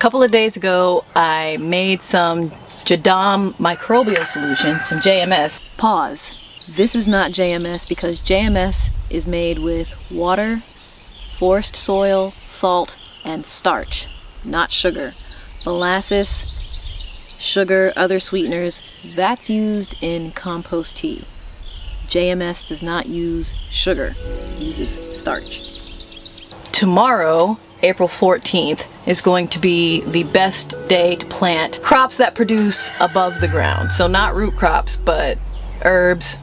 couple of days ago, I made some Jadam microbial solution, some JMS. Pause. This is not JMS because JMS is made with water, forest soil, salt, and starch, not sugar. Molasses, sugar, other sweeteners, that's used in compost tea. JMS does not use sugar, it uses starch. Tomorrow, April 14th, is going to be the best day to plant crops that produce above the ground. So not root crops, but herbs,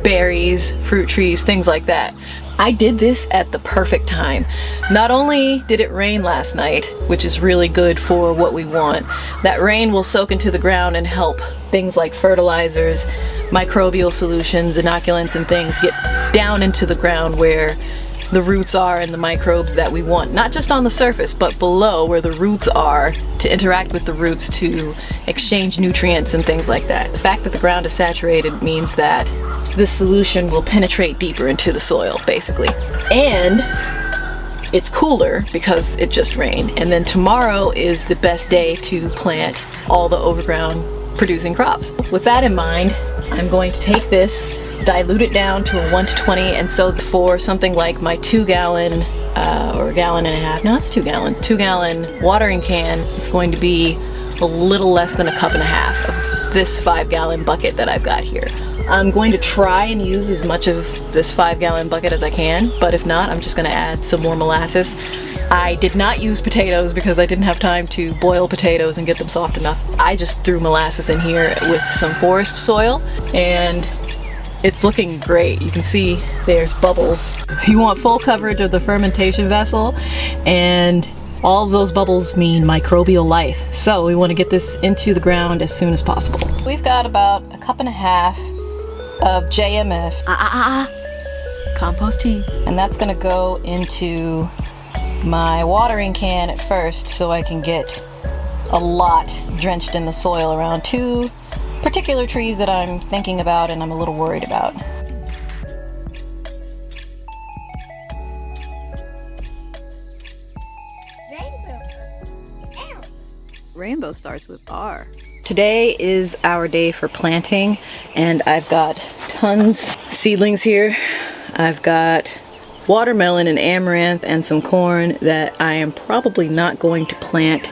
berries, fruit trees, things like that. I did this at the perfect time. Not only did it rain last night, which is really good for what we want, that rain will soak into the ground and help things like fertilizers, microbial solutions, inoculants, and things get down into the ground where the roots are and the microbes that we want, not just on the surface, but below where the roots are, to interact with the roots to exchange nutrients and things like that. The fact that the ground is saturated means that this solution will penetrate deeper into the soil, basically. And it's cooler because it just rained. And then tomorrow is the best day to plant all the overground producing crops. With that in mind, I'm going to take this, dilute it down to a 1:20, and so for something like my 2-gallon or a gallon and a half, no, it's 2-gallon watering can, it's going to be a little less than a cup and a half of this 5-gallon bucket that I've got here. I'm going to try and use as much of this 5-gallon bucket as I can, but if not, I'm just going to add some more molasses. I did not use potatoes because I didn't have time to boil potatoes and get them soft enough. I just threw molasses in here with some forest soil, and it's looking great. You can see there's bubbles. You want full coverage of the fermentation vessel, and all of those bubbles mean microbial life. So we want to get this into the ground as soon as possible. We've got about a cup and a half of JMS. Compost tea. And that's gonna go into my watering can at first so I can get a lot drenched in the soil around 2 particular trees that I'm thinking about and I'm a little worried about. Rainbow starts with R. Today is our day for planting, and I've got tons seedlings here. I've got watermelon and amaranth and some corn that I am probably not going to plant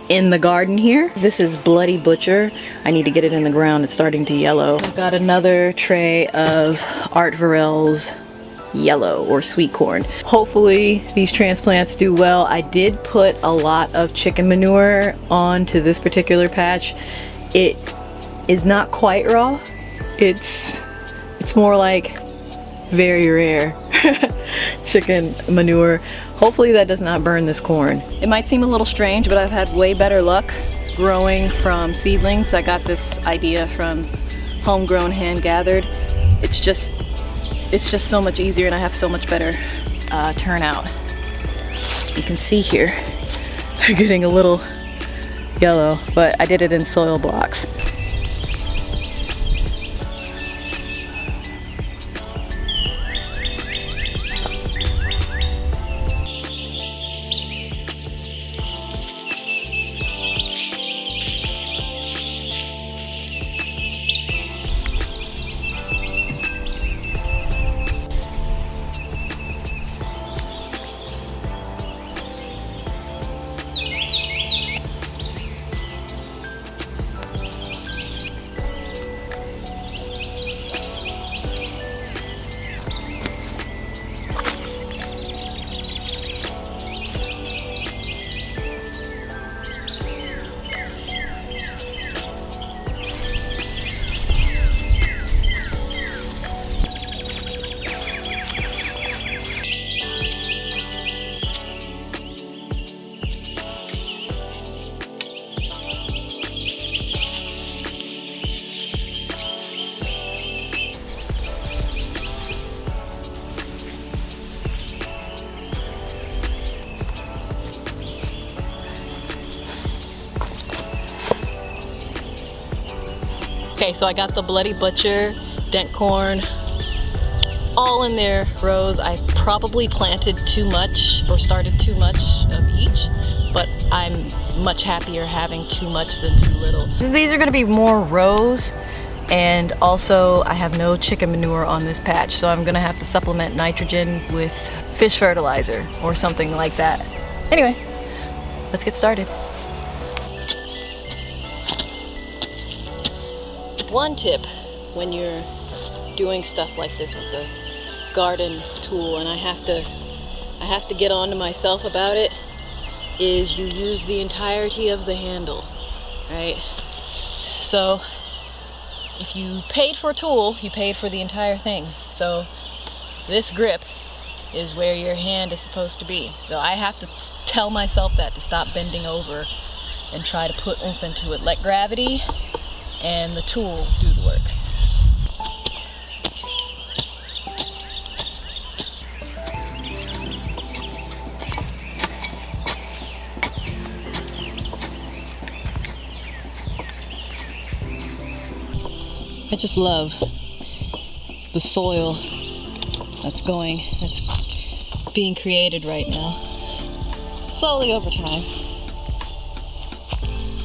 in the garden here. This is Bloody Butcher. I need to get it in the ground. It's starting to yellow. I've got another tray of Art Varell's yellow or sweet corn. Hopefully these transplants do well. I did put a lot of chicken manure onto this particular patch. It is not quite raw. It's more like very rare chicken manure. Hopefully that does not burn this corn. It might seem a little strange, but I've had way better luck growing from seedlings. I got this idea from homegrown, hand gathered. It's just so much easier, and I have so much better turnout. You can see here, they're getting a little yellow, but I did it in soil blocks. Okay, so I got the Bloody Butcher, dent corn, all in their rows. I probably planted too much or started too much of each, but I'm much happier having too much than too little. These are gonna be more rows, and also I have no chicken manure on this patch, so I'm gonna have to supplement nitrogen with fish fertilizer or something like that. Anyway, let's get started. One tip when you're doing stuff like this with the garden tool, and I have to get on to myself about it, is you use the entirety of the handle, right? So if you paid for a tool, you paid for the entire thing. So this grip is where your hand is supposed to be. So I have to tell myself that, to stop bending over and try to put oomph into it. Let gravity and the tool do the work. I just love the soil that's being created right now, slowly over time.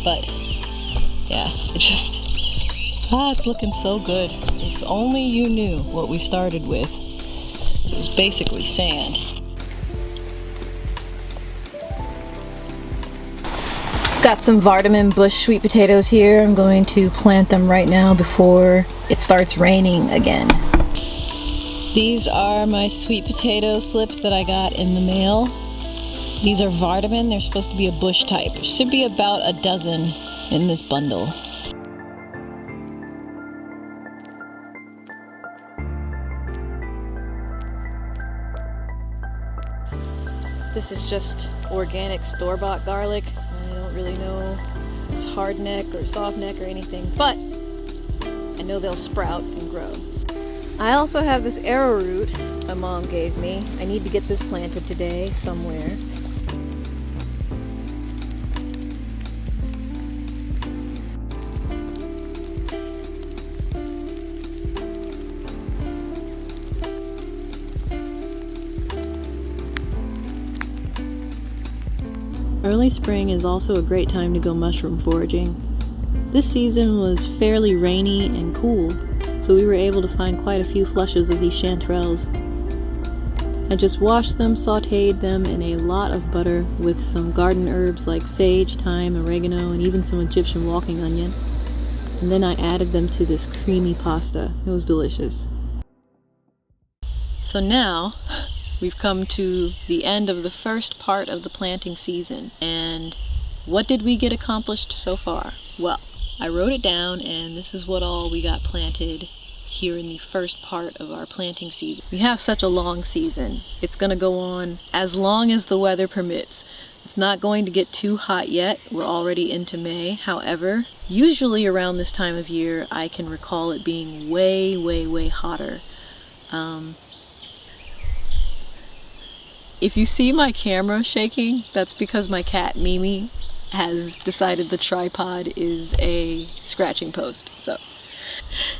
But yeah, it's looking so good. If only you knew what we started with. It was basically sand. Got some Vardaman bush sweet potatoes here. I'm going to plant them right now before it starts raining again. These are my sweet potato slips that I got in the mail. These are Vardaman. They're supposed to be a bush type. There should be about a dozen in this bundle. This is just organic store-bought garlic. I don't really know if it's hard neck or soft neck or anything, but I know they'll sprout and grow. I also have this arrowroot my mom gave me. I need to get this planted today somewhere. Early spring is also a great time to go mushroom foraging. This season was fairly rainy and cool, so we were able to find quite a few flushes of these chanterelles. I just washed them, sauteed them in a lot of butter with some garden herbs like sage, thyme, oregano, and even some Egyptian walking onion. And then I added them to this creamy pasta. It was delicious. So now, we've come to the end of the first part of the planting season, and what did we get accomplished so far? Well, I wrote it down, and this is what all we got planted here in the first part of our planting season. We have such a long season. It's going to go on as long as the weather permits. It's not going to get too hot yet. We're already into May. However, usually around this time of year, I can recall it being way, way, way hotter. If you see my camera shaking, that's because my cat Mimi has decided the tripod is a scratching post. So,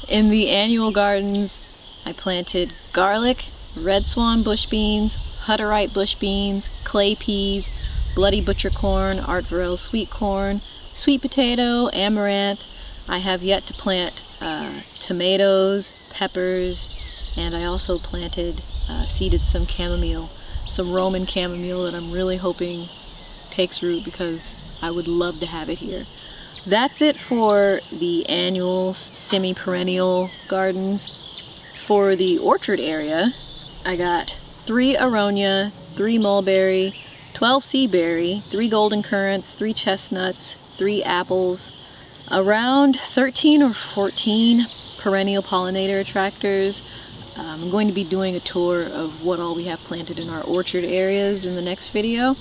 in the annual gardens, I planted garlic, red swan bush beans, Hutterite bush beans, clay peas, bloody butcher corn, Art Varel sweet corn, sweet potato, amaranth. I have yet to plant tomatoes, peppers, and I also seeded some chamomile. Some Roman chamomile that I'm really hoping takes root because I would love to have it here. That's it for the annual semi-perennial gardens. For the orchard area, I got 3 aronia, 3 mulberry, 12 seaberry, 3 golden currants, 3 chestnuts, 3 apples, around 13 or 14 perennial pollinator attractors. I'm going to be doing a tour of what all we have planted in our orchard areas in the next video.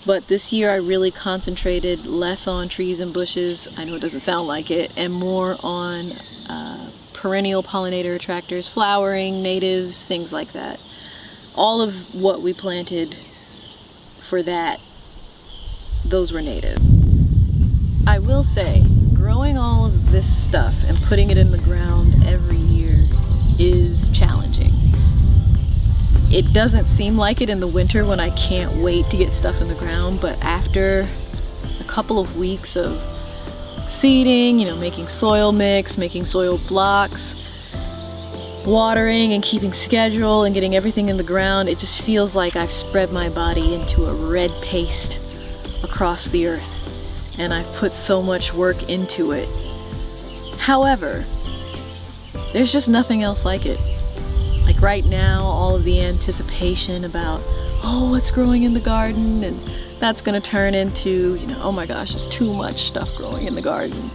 But this year I really concentrated less on trees and bushes, I know it doesn't sound like it, and more on perennial pollinator attractors, flowering, natives, things like that. All of what we planted for that, those were native. I will say, growing all of this stuff and putting it in the ground every year is challenging. It doesn't seem like it in the winter when I can't wait to get stuff in the ground, but after a couple of weeks of seeding, making soil mix, making soil blocks, watering and keeping schedule and getting everything in the ground, it just feels like I've spread my body into a red paste across the earth, and I've put so much work into it. However, there's just nothing else like it. Like right now, all of the anticipation about, oh, what's growing in the garden, and that's gonna turn into, oh my gosh, there's too much stuff growing in the garden.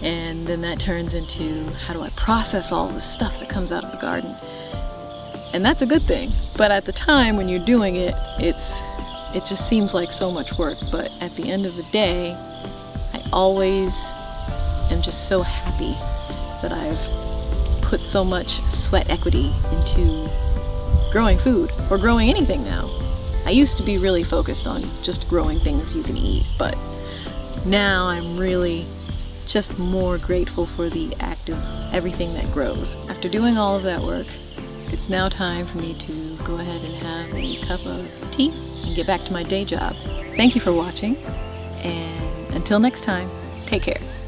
And then that turns into, how do I process all the stuff that comes out of the garden? And that's a good thing. But at the time when you're doing it, it just seems like so much work. But at the end of the day, I always am just so happy that I've put so much sweat equity into growing food, or growing anything now. I used to be really focused on just growing things you can eat, but now I'm really just more grateful for the act of everything that grows. After doing all of that work, it's now time for me to go ahead and have a cup of tea and get back to my day job. Thank you for watching, and until next time, take care.